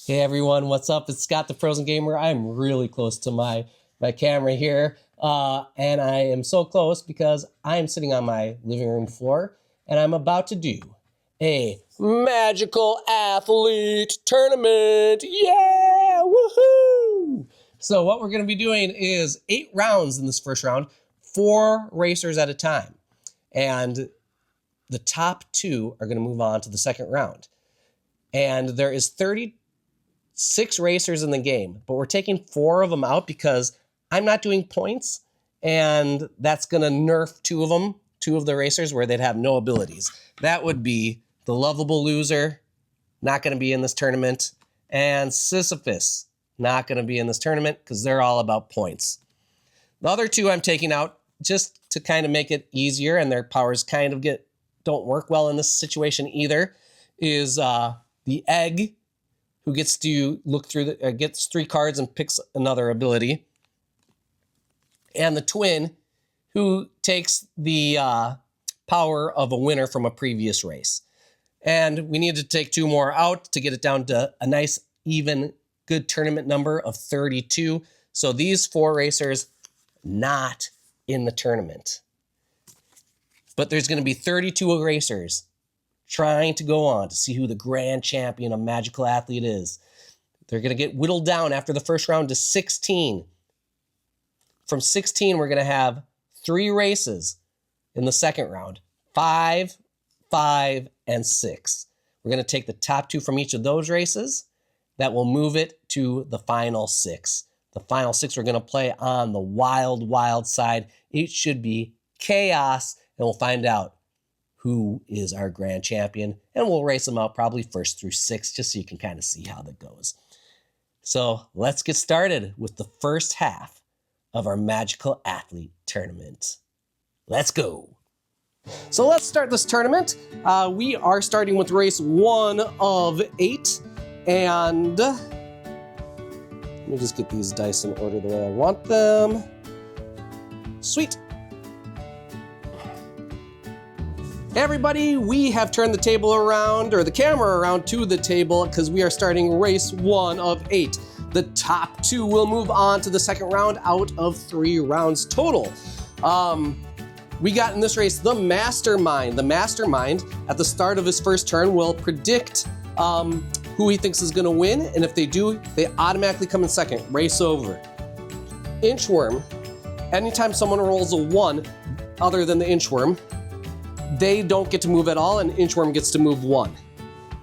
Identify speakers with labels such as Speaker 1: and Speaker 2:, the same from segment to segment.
Speaker 1: Hey everyone, what's up? It's Scott the Frozen Gamer. I'm really close to my camera here. And I am so close because I'm sitting on my living room floor and I'm about to do a magical athlete tournament. Yeah! Woohoo! So what we're going to be doing is 8 rounds in this first round, 4 racers at a time. And the top 2 are going to move on to the second round. And there is 36 racers in the game, but we're taking 4 of them out because I'm not doing points, and that's going to nerf 2 of them, 2 of the racers where they'd have no abilities. That would be the lovable loser, not going to be in this tournament, and Sisyphus, not going to be in this tournament because they're all about points. The other 2 I'm taking out just to kind of make it easier, and their powers kind of don't work well in this situation either, is the egg, who gets to look through gets 3 cards and picks another ability, and the twin, who takes the power of a winner from a previous race. And we need to take 2 more out to get it down to a nice, even, good tournament number of 32. So these 4 racers not in the tournament. But there's going to be 32 racers trying to go on to see who the grand champion of Magical Athlete is. They're going to get whittled down after the first round to 16. From 16, we're going to have 3 races in the second round, 5, 5, and 6. We're going to take the top 2 from each of those races. That will move it to the final 6. The final 6 we're going to play on the wild, wild side. It should be chaos, and we'll find out who is our grand champion, and we'll race them out probably 1st through 6th, just so you can kind of see how that goes. So let's get started with the first half of our Magical Athlete tournament. Let's go. So let's start this tournament. We are starting with race 1 of 8, and let me just get these dice in order the way I want them. Sweet. Hey everybody, we have turned the table around, or the camera around to the table, because we are starting race 1 of 8. The top 2 will move on to the second round out of 3 rounds total. We got in this race the Mastermind. The Mastermind, at the start of his first turn, will predict who he thinks is going to win, and if they do, they automatically come in second. Race over. Inchworm, anytime someone rolls a 1 other than the Inchworm, they don't get to move at all, and Inchworm gets to move 1.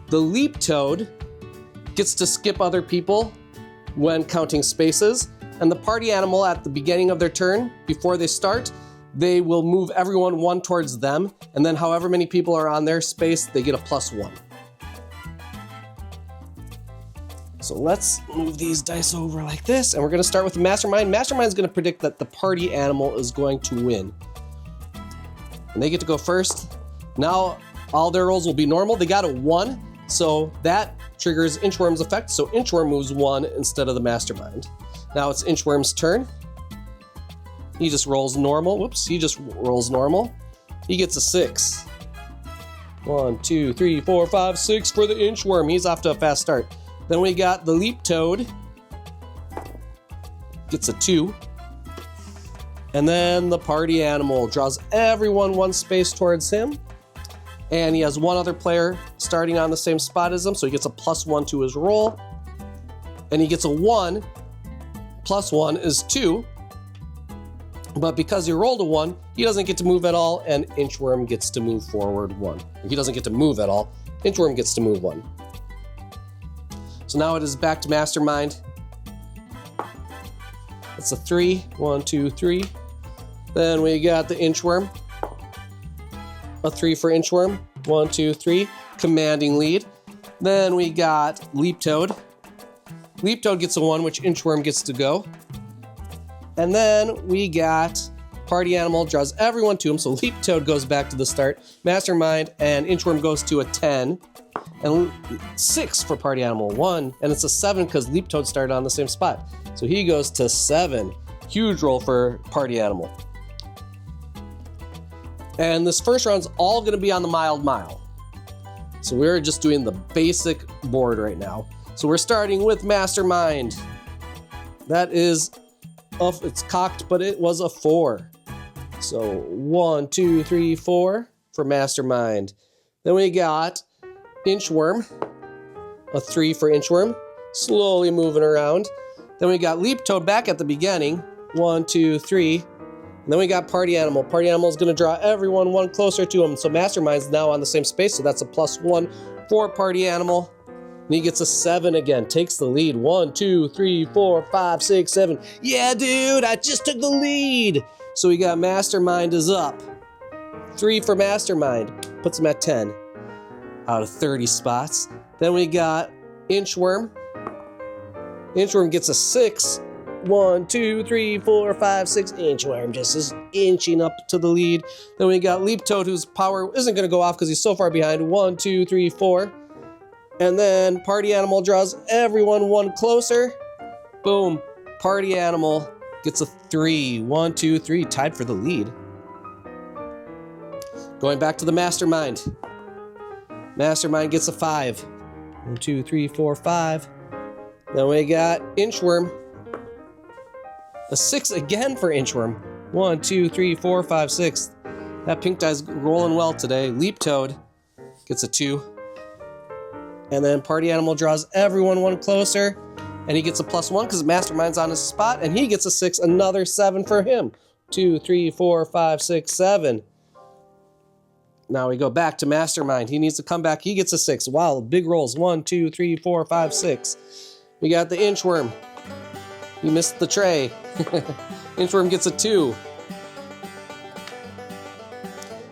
Speaker 1: The Leap Toad gets to skip other people when counting spaces, and the party animal at the beginning of their turn, before they start, they will move everyone 1 towards them, and then however many people are on their space, they get a +1. So let's move these dice over like this, and we're going to start with the Mastermind. Mastermind is going to predict that the party animal is going to win. And they get to go first. Now all their rolls will be normal. They got a 1, so that triggers Inchworm's effect. So Inchworm moves 1 instead of the Mastermind. Now it's Inchworm's turn. He just rolls normal. Whoops, he just rolls normal. He gets a 6. 1, 2, 3, 4, 5, 6 for the Inchworm. He's off to a fast start. Then we got the Leap Toad. Gets a 2. And then the party animal draws everyone 1 space towards him. And he has 1 other player starting on the same spot as him, so he gets a +1 to his roll. And he gets a 1. +1 is 2. But because he rolled a 1, he doesn't get to move at all, and Inchworm gets to move forward 1. He doesn't get to move at all. Inchworm gets to move 1. So now it is back to Mastermind. It's a 3. 1, 2, 3. Then we got the Inchworm. A 3 for Inchworm. 1, 2, 3. Commanding lead. Then we got Leap Toad. Leap Toad gets a 1, which Inchworm gets to go. And then we got Party Animal, draws everyone to him, so Leap Toad goes back to the start. Mastermind and Inchworm goes to a 10. And 6 for Party Animal, 1. And it's a 7 because Leap Toad started on the same spot. So he goes to 7. Huge roll for Party Animal. And this first round's all going to be on the mild mile. So we're just doing the basic board right now. So we're starting with Mastermind. That is, it's cocked, but it was a 4. So 1, 2, 3, 4 for Mastermind. Then we got Inchworm, a 3 for Inchworm, slowly moving around. Then we got Leap Toad back at the beginning, 1, 2, 3. And then we got Party Animal. Party Animal is going to draw everyone one closer to him. So Mastermind's now on the same space, so that's a +1 for Party Animal. And he gets a 7 again, takes the lead. 1, 2, 3, 4, 5, 6, 7. Yeah, dude, I just took the lead. So we got Mastermind is up. 3 for Mastermind, puts him at 10 out of 30 spots. Then we got Inchworm. Inchworm gets a 6. 1, 2, 3, 4, 5, 6. Inchworm just is inching up to the lead. Then we got Leap Toad, whose power isn't going to go off because he's so far behind. 1, 2, 3, 4. And then Party Animal draws everyone one closer. Boom. Party Animal gets a 3. 1, 2, 3. Tied for the lead. Going back to the Mastermind. Mastermind gets a 5. 1, 2, 3, 4, 5. Then we got Inchworm. A 6 again for Inchworm. 1, 2, 3, 4, 5, 6. That pink die's rolling well today. Leap Toad gets a 2. And then Party Animal draws everyone one closer. And he gets a +1 because Mastermind's on his spot. And he gets a 6. Another 7 for him. 2, 3, 4, 5, 6, 7. Now we go back to Mastermind. He needs to come back. He gets a 6. Wow, big rolls. 1, 2, 3, 4, 5, 6. We got the Inchworm. He missed the tray. Inchworm gets a 2.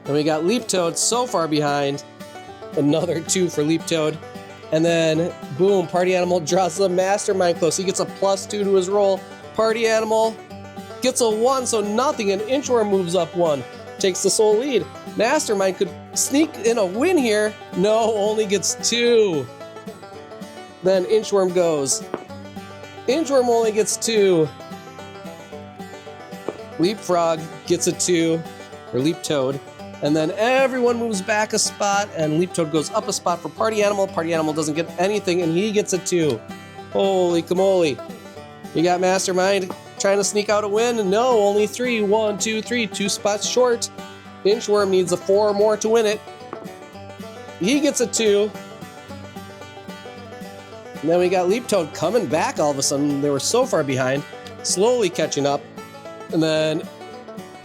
Speaker 1: And we got Leap Toad so far behind. Another 2 for Leap Toad. And then, boom, Party Animal draws the Mastermind close. He gets a +2 to his roll. Party Animal gets a 1, so nothing. And Inchworm moves up 1. Takes the sole lead. Mastermind could sneak in a win here. No, only gets 2. Then Inchworm goes. Inchworm only gets 2. Leapfrog gets a 2, or Leap Toad. And then everyone moves back a spot, and Leap Toad goes up a spot for Party Animal. Party Animal doesn't get anything, and he gets a 2. Holy camole. You got Mastermind trying to sneak out a win. No, only 3. 1, 2, 3. 2 spots short. Inchworm needs a 4 or more to win it. He gets a 2. And then we got Leap Toad coming back all of a sudden. They were so far behind, slowly catching up. And then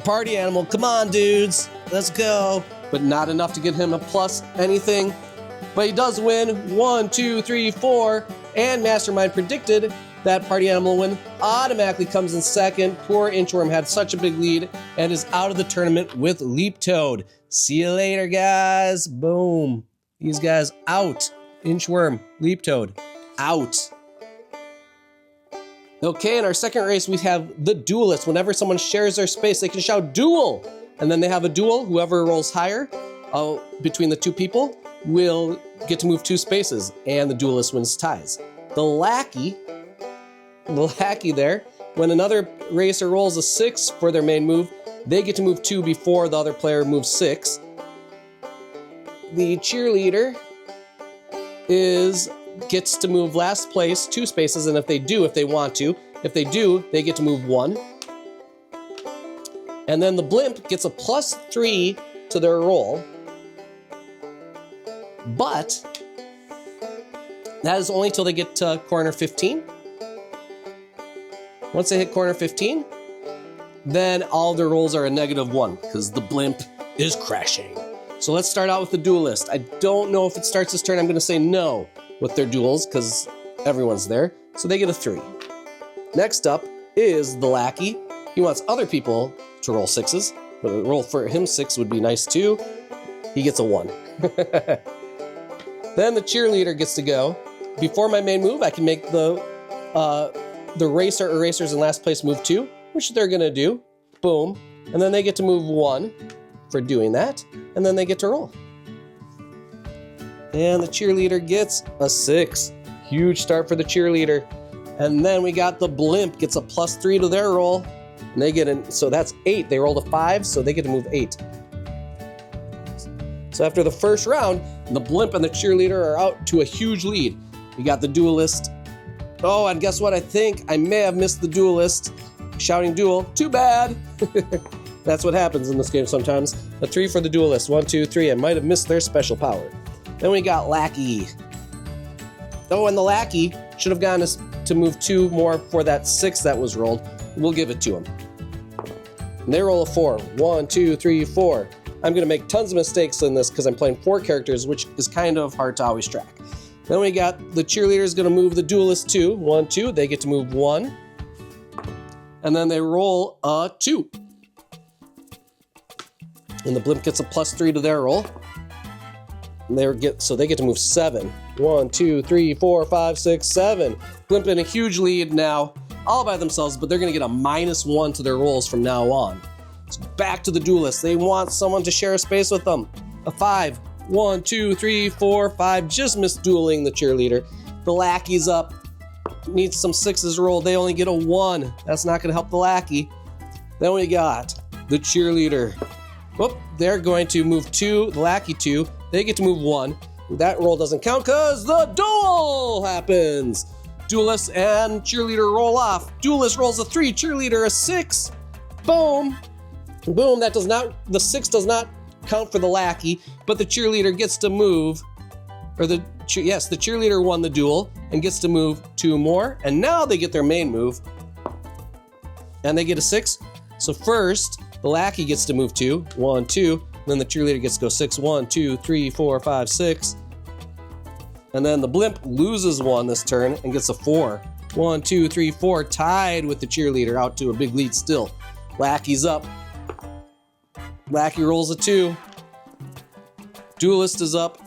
Speaker 1: Party Animal, come on, dudes, let's go. But not enough to get him a plus anything. But he does win 1, 2, 3, 4. And Mastermind predicted that Party Animal win automatically comes in second. Poor Inchworm had such a big lead and is out of the tournament with Leap Toad. See you later, guys. Boom. These guys out. Inchworm, Leap Toad, out. Okay, in our second race, we have the Duelists. Whenever someone shares their space, they can shout duel. And then they have a duel. Whoever rolls higher between the two people will get to move 2 spaces. And the Duelist wins ties. The lackey there, when another racer rolls a 6 for their main move, they get to move 2 before the other player moves 6. The cheerleader gets to move last place 2 spaces, and if they want to, they get to move 1. And then the blimp gets a +3 to their roll. But that is only till they get to corner 15. Once they hit corner 15, then all their rolls are a -1 because the blimp is crashing. So let's start out with the Duelist. I don't know if it starts this turn. I'm going to say no with their duels because everyone's there. So they get a 3. Next up is the lackey. He wants other people to roll 6s, but a roll for him 6 would be nice too. He gets a 1. Then the cheerleader gets to go. Before my main move, I can make the racer or racers in last place move 2, which they're going to do. Boom. And then they get to move 1 for doing that. And then they get to roll. And the cheerleader gets a 6. Huge start for the cheerleader. And then we got the blimp gets a +3 to their roll. And they get in, so that's 8. They rolled a 5, so they get to move 8. So after the first round, the blimp and the cheerleader are out to a huge lead. You got the Duelist. Oh, and guess what? I think I may have missed the Duelist. Shouting duel. Too bad. That's what happens in this game sometimes. A 3 for the Duelist. 1, 2, 3. I might have missed their special power. Then we got Lackey. Oh, and the Lackey should have gotten us to move 2 more for that 6 that was rolled. We'll give it to him. And they roll a 4. 1, 2, 3, 4. I'm going to make tons of mistakes in this because I'm playing 4 characters, which is kind of hard to always track. Then we got the Cheerleaders going to move the Duelist 2. 1, 2. They get to move 1. And then they roll a 2. And the Blimp gets a +3 to their roll. And so they get to move 7. 1, 2, 3, 4, 5, 6, 7. Blimp in a huge lead now, all by themselves, but they're going to get a -1 to their rolls from now on. So back to the Duelists. They want someone to share a space with them. A 5. 1, 2, 3, 4, 5. Just missed dueling the Cheerleader. The Lackey's up. Needs some 6s rolled. They only get a 1. That's not going to help the Lackey. Then we got the Cheerleader. Whoop, they're going to move 2. The Lackey 2. They get to move 1. That roll doesn't count because the duel happens. Duelist and Cheerleader roll off. Duelist rolls a 3. Cheerleader a 6. Boom. Boom. That does not. The 6 does not count for the Lackey, but the Cheerleader gets to move. Or the Cheerleader won the duel and gets to move 2 more, and now they get their main move, and they get a 6. So first, the Lackey gets to move 2, 1, 2. Then the Cheerleader gets to go 6, 1, 2, 3, 4, 5, 6. And then the Blimp loses 1 this turn and gets a 4. 1, 2, 3, 4, tied with the Cheerleader out to a big lead still. Lackey's up. Lackey rolls a 2. Duelist is up.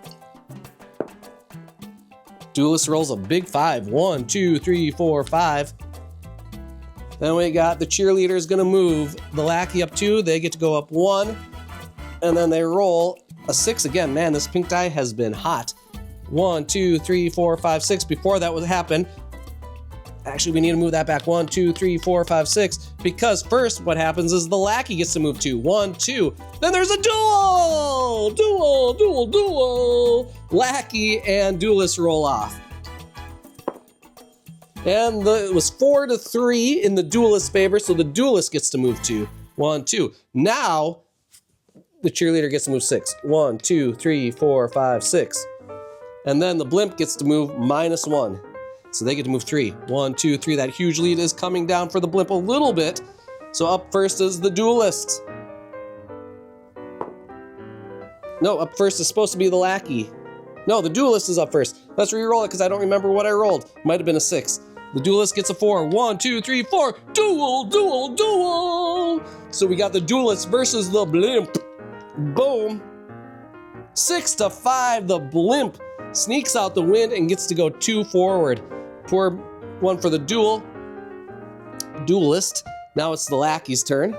Speaker 1: Duelist rolls a big 5. 1, 2, 3, 4, 5. Then we got the Cheerleaders gonna move the Lackey up 2. They get to go up 1. And then they roll a 6 again. Man, this pink die has been hot. 1, 2, 3, 4, 5, 6. Before that would happen, actually, we need to move that back. 1, 2, 3, 4, 5, 6. Because first, what happens is the Lackey gets to move 2. 1, 2. Then there's a duel! Duel, duel, duel! Lackey and Duelist roll off. And it was 4-3 in the Duelist's favor, so the Duelist gets to move 2. 1, 2. Now, the Cheerleader gets to move 6. 1, 2, 3, 4, 5, 6. And then the Blimp gets to move -1. So they get to move 3. 1, 2, 3. That huge lead is coming down for the Blimp a little bit. So up first is the Duelist. No, up first is supposed to be the Lackey. No, the Duelist is up first. Let's re-roll it because I don't remember what I rolled. Might have been a 6. The Duelist gets a 4. 1, 2, 3, 4. Duel, duel, duel! So we got the Duelist versus the Blimp. Boom. 6-5. The Blimp sneaks out the win and gets to go 2 forward. Poor one for the Duelist. Now it's the Lackey's turn.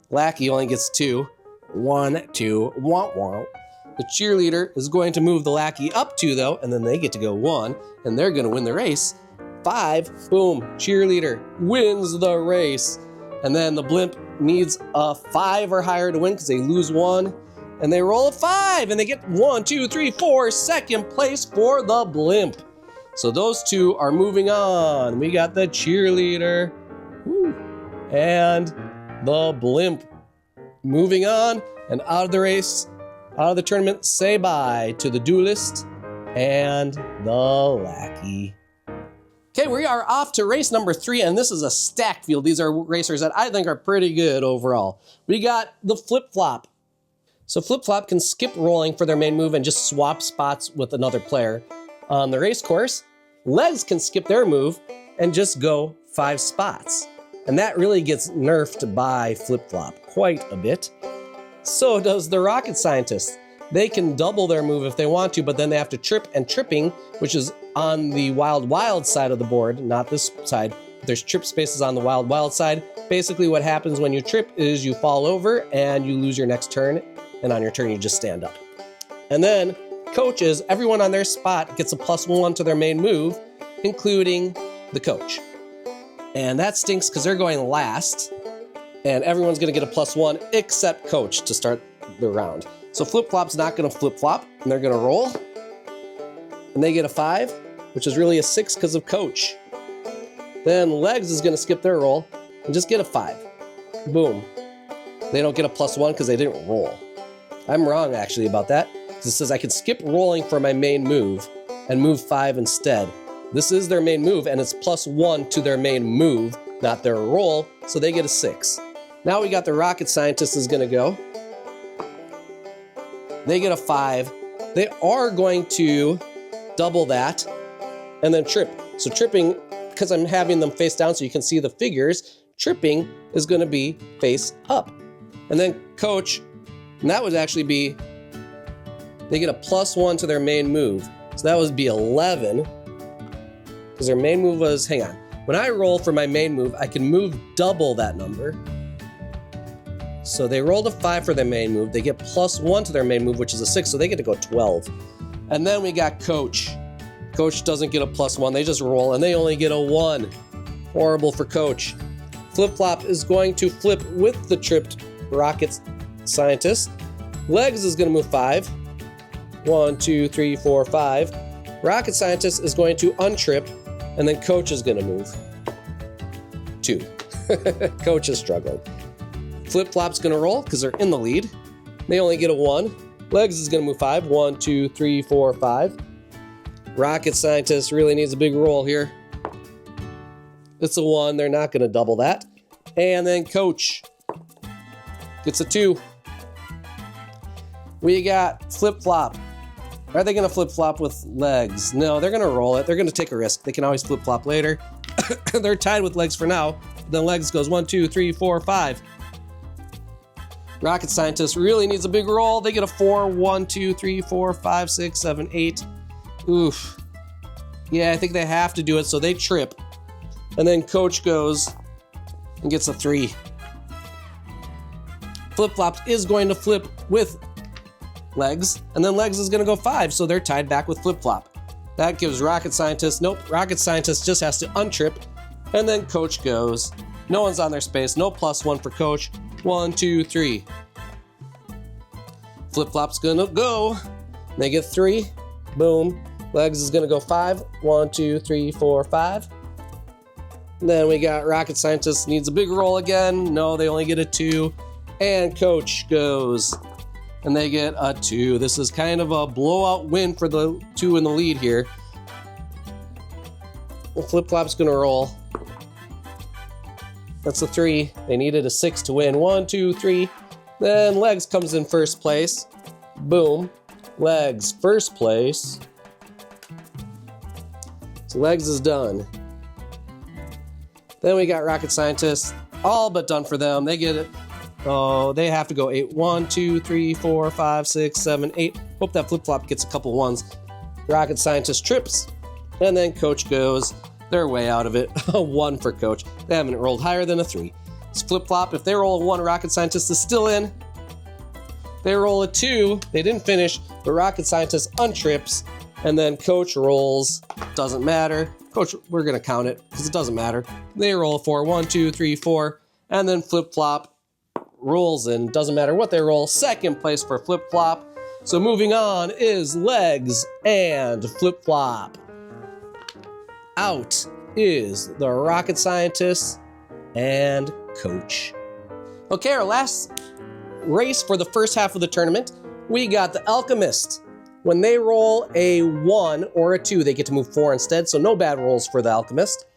Speaker 1: Lackey only gets 2. 1, 2, wah, wah. The Cheerleader is going to move the Lackey up 2, though, and then they get to go 1, and they're going to win the race. 5, boom, Cheerleader wins the race. And then the Blimp needs a 5 or higher to win because they lose 1, and they roll a 5, and they get 1, 2, 3, 4, second place for the Blimp. So those two are moving on. We got the Cheerleader and the Blimp moving on and out of the race. Out of the tournament, say bye to the Duelist and the Lackey. Okay, we are off to race number 3, and this is a stacked field. These are racers that I think are pretty good overall. We got the Flip-Flop. So Flip-Flop can skip rolling for their main move and just swap spots with another player. On the race course, Legs can skip their move and just go 5 spots. And that really gets nerfed by Flip-Flop quite a bit. So does the Rocket Scientist. They can double their move if they want to, but then they have to trip, and tripping, which is on the Wild side of the board, not this side. There's trip spaces on the Wild side. Basically what happens when you trip is you fall over and you lose your next turn, and on your turn you just stand up. And then coaches, everyone on their spot gets a +1 to their main move, including the coach. And that stinks because they're going last, and everyone's going to get a +1 except coach to start the round. So Flip-Flop's not going to flip-flop, and they're going to roll. and they get a 5, which is really a 6 because of Coach. Then Legs is going to skip their roll and just get a 5. Boom. They don't get a +1 because they didn't roll. I'm wrong, actually, about that. Because it says I can skip rolling for my main move and move 5 instead. This is their main move, and it's +1 to their main move, not their roll, so they get a 6. Now we got the Rocket Scientist is going to go. They get a 5. They are going to double that and then trip. So tripping, because I'm having them face down so you can see the figures, tripping is going to be face up. And then Coach, and that would actually be, they get a +1 to their main move. So that would be 11. Because their main move was, hang on. When I roll for my main move, I can move double that number. So they rolled a 5 for their main move. They get +1 to their main move, which is a 6, so they get to go 12. And then we got Coach. Coach doesn't get a +1. They just roll, and they only get a 1. Horrible for Coach. Flip-Flop is going to flip with the tripped Rocket Scientist. Legs is going to move 5. 1, 2, 3, 4, 5. Rocket Scientist is going to untrip, and then Coach is going to move 2. Coach is struggling. Flip-Flop's going to roll because they're in the lead. They only get a 1. Legs is going to move 5. 1, 2, 3, 4, 5. Rocket Scientist really needs a big roll here. It's a 1. They're not going to double that. And then Coach gets a 2. We got Flip-Flop. Are they going to flip-flop with Legs? No, they're going to roll it. They're going to take a risk. They can always flip-flop later. They're tied with Legs for now. Then Legs goes 1, 2, 3, 4, 5. Rocket Scientist really needs a big roll. They get a 4. 1, 2, 3, 4, 5, 6, 7, 8. Oof. Yeah, I think they have to do it, so they trip. And then Coach goes and gets a 3. Flip-Flop is going to flip with Legs, and then Legs is going to go 5, so they're tied back with Flip-Flop. That gives Rocket Scientist, nope, Rocket Scientist just has to untrip, and then Coach goes. No one's on their space, no +1 for Coach. 1, 2, 3. Flip-Flop's going to go. They get 3. Boom. Legs is going to go 5. 1, 2, 3, 4, 5. Then we got Rocket Scientist needs a big roll again. No, they only get a 2. And Coach goes. And they get a 2. This is kind of a blowout win for the 2 in the lead here. Flip-Flop's going to roll. That's a 3. They needed a 6 to win. 1, 2, 3. Then Legs comes in first place. Boom. Legs first place. So Legs is done. Then we got Rocket Scientist. All but done for them. They get it. Oh, they have to go 8. 1, 2, 3, 4, 5, 6, 7, 8. Hope that Flip-Flop gets a couple 1s. Rocket Scientist trips. And then Coach goes. They're way out of it. A 1 for Coach. They haven't rolled higher than a 3. It's Flip-Flop. If they roll a 1, Rocket Scientist is still in. They roll a 2. They didn't finish, but Rocket Scientist untrips. And then Coach rolls. Doesn't matter. Coach, we're going to count it because it doesn't matter. They roll a 4. 1, 2, 3, 4. And then Flip-Flop rolls in. Doesn't matter what they roll. Second place for Flip-Flop. So moving on is Legs and Flip-Flop. Out is the Rocket Scientist and Coach. Okay, our last race for the first half of the tournament, we got the Alchemist. When they roll a 1 or a 2, they get to move 4 instead, so no bad rolls for the Alchemist.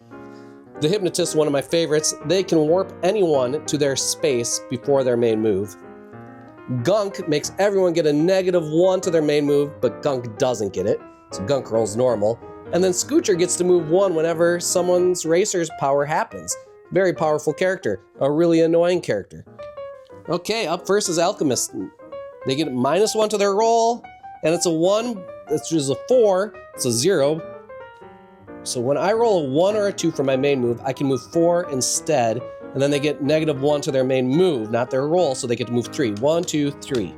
Speaker 1: The Hypnotist, one of my favorites, they can warp anyone to their space before their main move. Gunk makes everyone get a -1 to their main move, but Gunk doesn't get it, so Gunk rolls normal. And then Scoocher gets to move 1 whenever someone's racer's power happens. Very powerful character, a really annoying character. Okay, up first is Alchemist. They get -1 to their roll, and it's a 1, it's just a 4, it's a 0. So when I roll a 1 or a 2 for my main move, I can move 4 instead, and then they get -1 to their main move, not their roll, so they get to move 3. 1, 2, 3.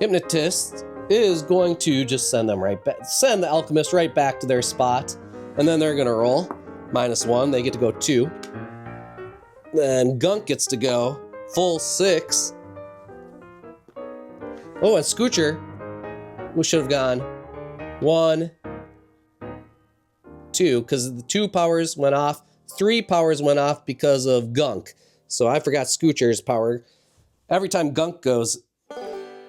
Speaker 1: Hypnotist is going to just send them right back, send the Alchemist right back to their spot, and then they're going to roll -1. They get to go 2. Then Gunk gets to go full 6. Oh, and Scoocher, we should have gone 1, 2, because the 2 powers went off. 3 powers went off because of Gunk. So I forgot Scoocher's power. Every time Gunk goes,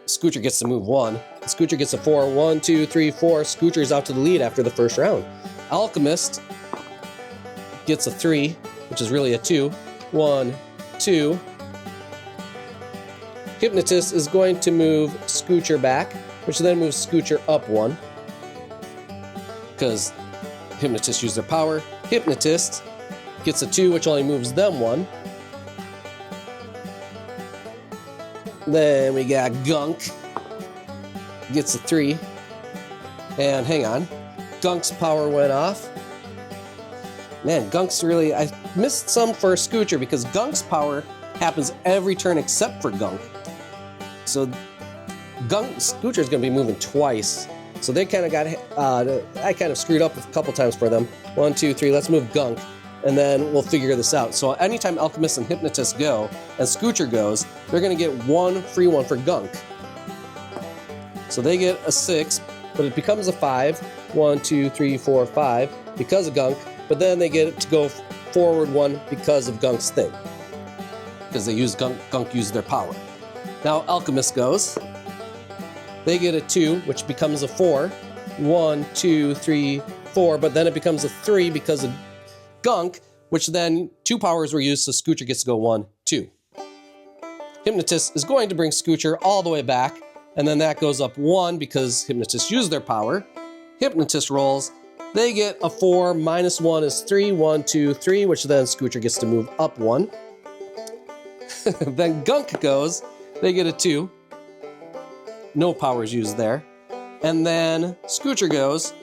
Speaker 1: Scoocher gets to move 1. Scoocher gets a 4. 1, 2, 3, 4. Scoocher's out to the lead after the first round. Alchemist gets a 3, which is really a 2. 1, 2. Hypnotist is going to move Scoocher back, which then moves Scoocher up 1. Because Hypnotist used their power. Hypnotist gets a 2, which only moves them 1. Then we got Gunk. Gets a 3. And hang on. Gunk's power went off. Man, Gunk's really... I missed some for Scoocher because Gunk's power happens every turn except for Gunk. So Scoocher's going to be moving twice. So they kind of got... I kind of screwed up a couple times for them. 1, 2, 3. Let's move Gunk. And then we'll figure this out. So anytime Alchemist and Hypnotist go, and Scoocher goes, they're going to get 1 free one for Gunk. So they get a 6, but it becomes a 5. 1, 2, 3, 4, 5 because of Gunk. But then they get to go forward 1 because of Gunk's thing. Because they use Gunk used their power. Now Alchemist goes. They get a 2, which becomes a 4. 1, 2, 3, 4, but then it becomes a 3 because of Gunk, which then 2 powers were used, so Scoocher gets to go 1, 2. Hypnotist is going to bring Scoocher all the way back, and then that goes up 1 because Hypnotist used their power. Hypnotist rolls. They get a 4, minus 1 is 3, 1, 2, 3, which then Scoocher gets to move up 1. Then Gunk goes. They get a 2. No powers used there. And then Scoocher goes.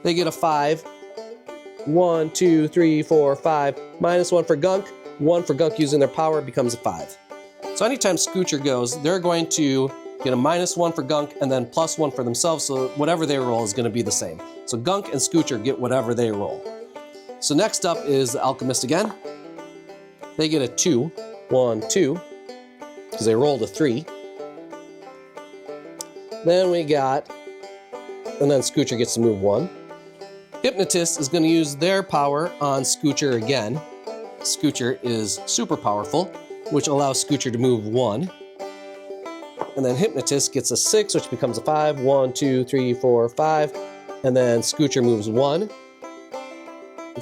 Speaker 1: They get a 5. 1, 2, 3, 4, 5. Minus 1 for Gunk. 1 for Gunk using their power becomes a 5. So anytime Scoocher goes, they're going to get a minus 1 for Gunk and then plus 1 for themselves, so whatever they roll is going to be the same. So Gunk and Scoocher get whatever they roll. So next up is the Alchemist again. They get a 2. 1, 2. Because they rolled a 3. Then we got... And then Scoocher gets to move 1. Hypnotist is going to use their power on Scoocher again. Scoocher is super powerful, which allows Scoocher to move 1. And then Hypnotist gets a 6, which becomes a 5. 1, 2, 3, 4, 5. And then Scoocher moves 1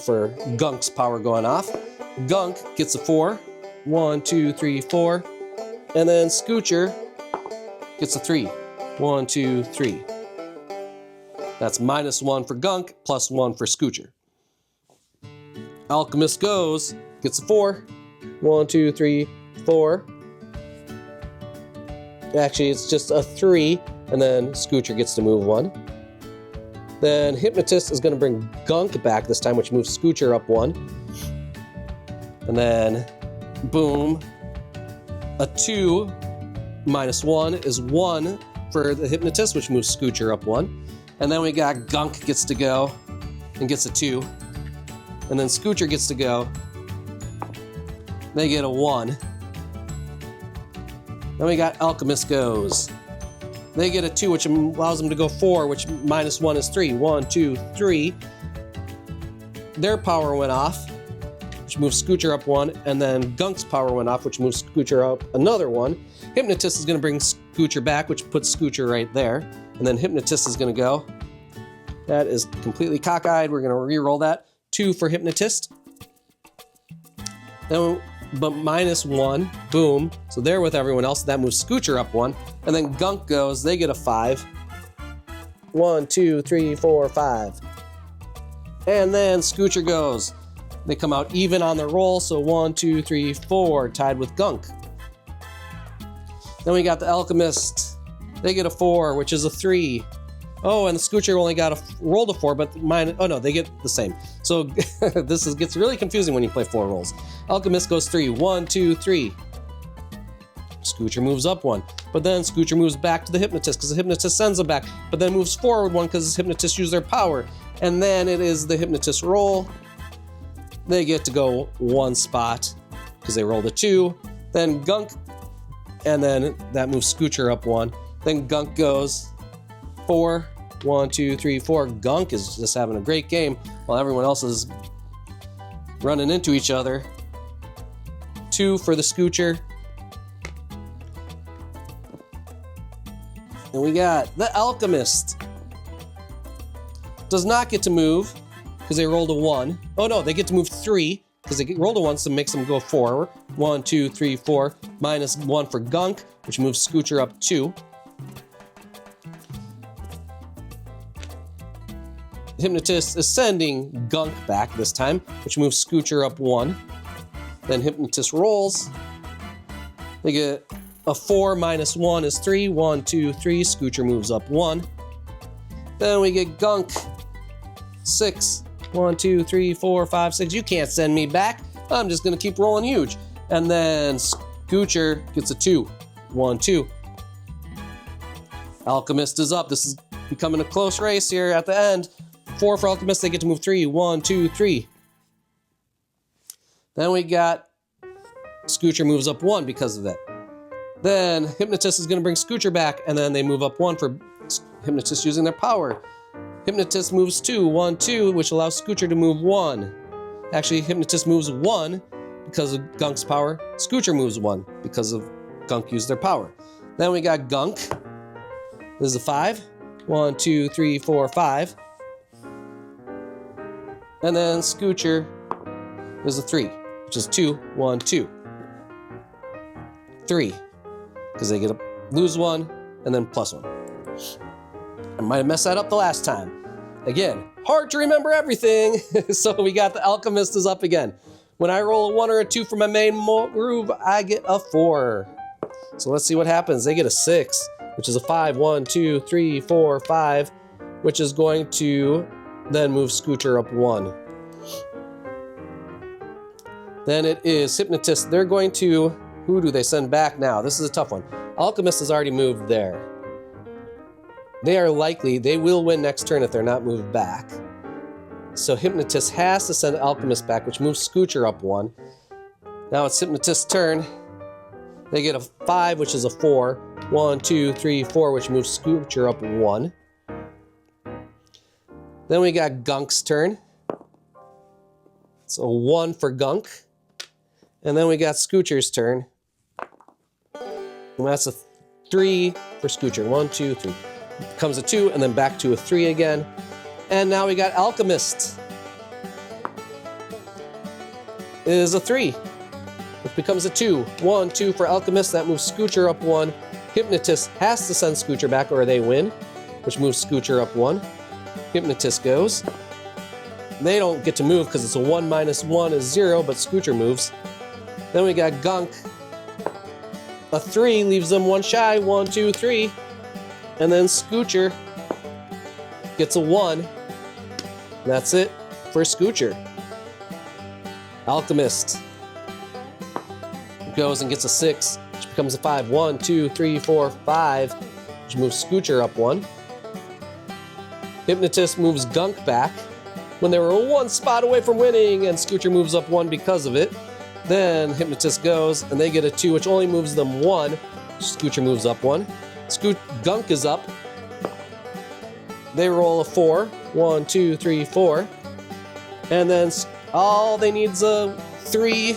Speaker 1: for Gunk's power going off. Gunk gets a 4. 1, 2, 3, 4. And then Scoocher gets a 3. 1, 2, 3. That's minus 1 for Gunk, plus 1 for Scoocher. Alchemist goes, gets a 4. 1, 2, 3, 4. Actually, it's just a 3, and then Scoocher gets to move 1. Then Hypnotist is going to bring Gunk back this time, which moves Scoocher up 1. And then, boom, a 2 minus 1 is 1 for the Hypnotist, which moves Scoocher up 1. And then we got Gunk gets to go and gets a 2. And then Scoocher gets to go. They get a 1. Then we got Alchemist goes. They get a 2, which allows them to go 4, which minus 1 is 3. 1, 2, 3. Their power went off, which moves Scoocher up 1. And then Gunk's power went off, which moves Scoocher up another 1. Hypnotist is going to bring Scoocher back, which puts Scoocher right there. And then Hypnotist is going to go. That is completely cockeyed. We're going to re-roll that. 2 for Hypnotist. Then, but minus 1. Boom. So they're with everyone else. That moves Scoocher up 1. And then Gunk goes. They get a 5. 1, 2, 3, 4, 5. And then Scoocher goes. They come out even on their roll. So 1, 2, 3, 4. Tied with Gunk. Then we got the Alchemist. They get a 4, which is a 3. Oh, and the Scoocher only got rolled a 4, but mine. Oh no, they get the same. So this gets really confusing when you play 4 rolls. Alchemist goes 3. 1, 2, 3. Scoocher moves up 1, but then Scoocher moves back to the Hypnotist because the Hypnotist sends them back, but then moves forward 1 because the Hypnotist used their power, and then it is the Hypnotist roll. They get to go 1 spot because they rolled a 2. Then Gunk, and then that moves Scoocher up 1. Then Gunk goes 4. 1, 2, 3, 4. Gunk is just having a great game while everyone else is running into each other. 2 for the Scoocher. And we got the Alchemist. Does not get to move because they rolled a 1. Oh no, they get to move 3 because they rolled a 1, so it makes them go 4. 1, 2, 3, 4. Minus 1 for Gunk, which moves Scoocher up 2. Hypnotist is sending Gunk back this time, which moves Scoocher up 1. Then Hypnotist rolls. They get a 4 minus 1 is 3. 1, 2, 3. Scoocher moves up 1. Then we get Gunk. 6. 1, 2, 3, 4, 5, 6. You can't send me back. I'm just going to keep rolling huge. And then Scoocher gets a 2. 1, 2. Alchemist is up. This is becoming a close race here at the end. 4 for Alchemist. They get to move 3. 1, 2, 3. Then we got Scoocher moves up 1 because of that. Then Hypnotist is going to bring Scoocher back, and then they move up 1 for Hypnotist using their power. Hypnotist moves 2, 1, 2, which allows Scoocher to move 1. Actually, Hypnotist moves 1 because of Gunk's power. Scoocher moves 1 because of Gunk used their power. Then we got Gunk. This is a 5. 1, 2, 3, 4, 5. And then Scoocher is a 3, which is 2, 1, 2. 3. Because they get to lose 1 and then plus 1. I might have messed that up the last time. Again, hard to remember everything. So we got the Alchemist is up again. When I roll a 1 or a 2 for my main move, I get a 4. So let's see what happens. They get a 6, which is a 5. 1, 2, 3, 4, 5, which is going to then move Scoocher up 1. Then it is Hypnotist. They're going to... Who do they send back now? This is a tough one. Alchemist has already moved there. They are likely, they will win next turn if they're not moved back. So Hypnotist has to send Alchemist back, which moves Scoocher up 1. Now it's Hypnotist's turn. They get a 5, which is a 4. 1, 2, 3, 4, which moves Scoocher up 1. Then we got Gunk's turn. It's a 1 for Gunk. And then we got Scoocher's turn. And that's a 3 for Scoocher. 1, 2, 3. Becomes a 2, and then back to a 3 again. And now we got Alchemist. It is a 3. It becomes a 2. 1, 2 for Alchemist. That moves Scoocher up 1. Hypnotist has to send Scoocher back or they win, which moves Scoocher up 1. Hypnotist goes. They don't get to move because it's a 1 minus 1 is 0, but Scoocher moves. Then we got Gunk. A 3 leaves them 1 shy. 1, 2, 3. And then Scoocher gets a 1. And that's it for Scoocher. Alchemist goes and gets a 6, which becomes a 5. 1, 2, 3, 4, 5, which moves Scoocher up 1. Hypnotist moves Gunk back when they were 1 spot away from winning, and Scoocher moves up 1 because of it. Then Hypnotist goes, and they get a 2, which only moves them 1. Scoocher moves up 1. Gunk is up. They roll a 4. 1, 2, 3, 4. And then all they need is a 3.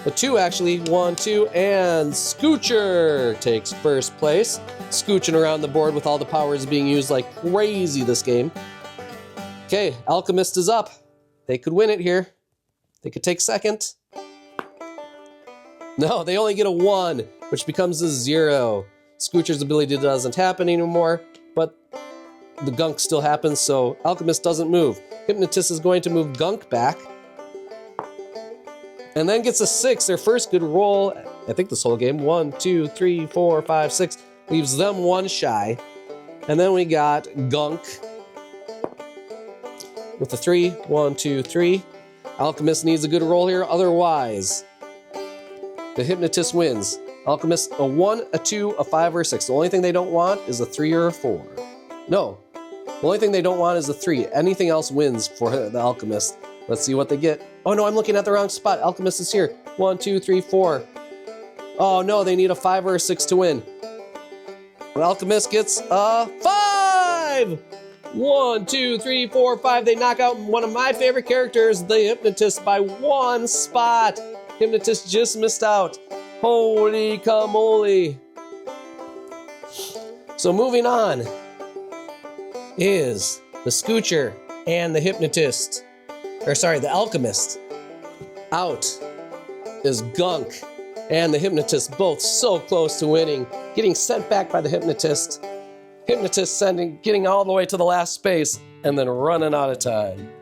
Speaker 1: A 2, actually. 1, 2. And Scoocher takes first place. Scooching around the board with all the powers being used like crazy this game. Okay, Alchemist is up. They could win it here. They could take second. No, they only get a 1, which becomes a 0. Scoocher's ability doesn't happen anymore, but the Gunk still happens, so Alchemist doesn't move. Hypnotist is going to move Gunk back. And then gets a 6, their first good roll, I think this whole game. 1, 2, 3, 4, 5, 6. Leaves them 1 shy. And then we got Gunk with a 3. 1, 2, 3. Alchemist needs a good roll here, otherwise the Hypnotist wins. Alchemist, a 1, a 2, a 5, or a 6. The only thing they don't want is a 3 or a 4. No, the only thing they don't want is a 3. Anything else wins for the Alchemist. Let's see what they get. Oh no, I'm looking at the wrong spot. Alchemist is here. 1, 2, 3, 4. Oh no, they need a 5 or a 6 to win. The Alchemist gets a 5! 5. 1, 2, 3, 4, 5. They knock out one of my favorite characters, the Hypnotist, by 1 spot. Hypnotist just missed out. Holy camole. So moving on is the Scoocher and the Hypnotist. Or sorry, the Alchemist. Out is Gunk and the Hypnotist, both so close to winning, getting sent back by the Hypnotist. Hypnotist getting all the way to the last space and then running out of time.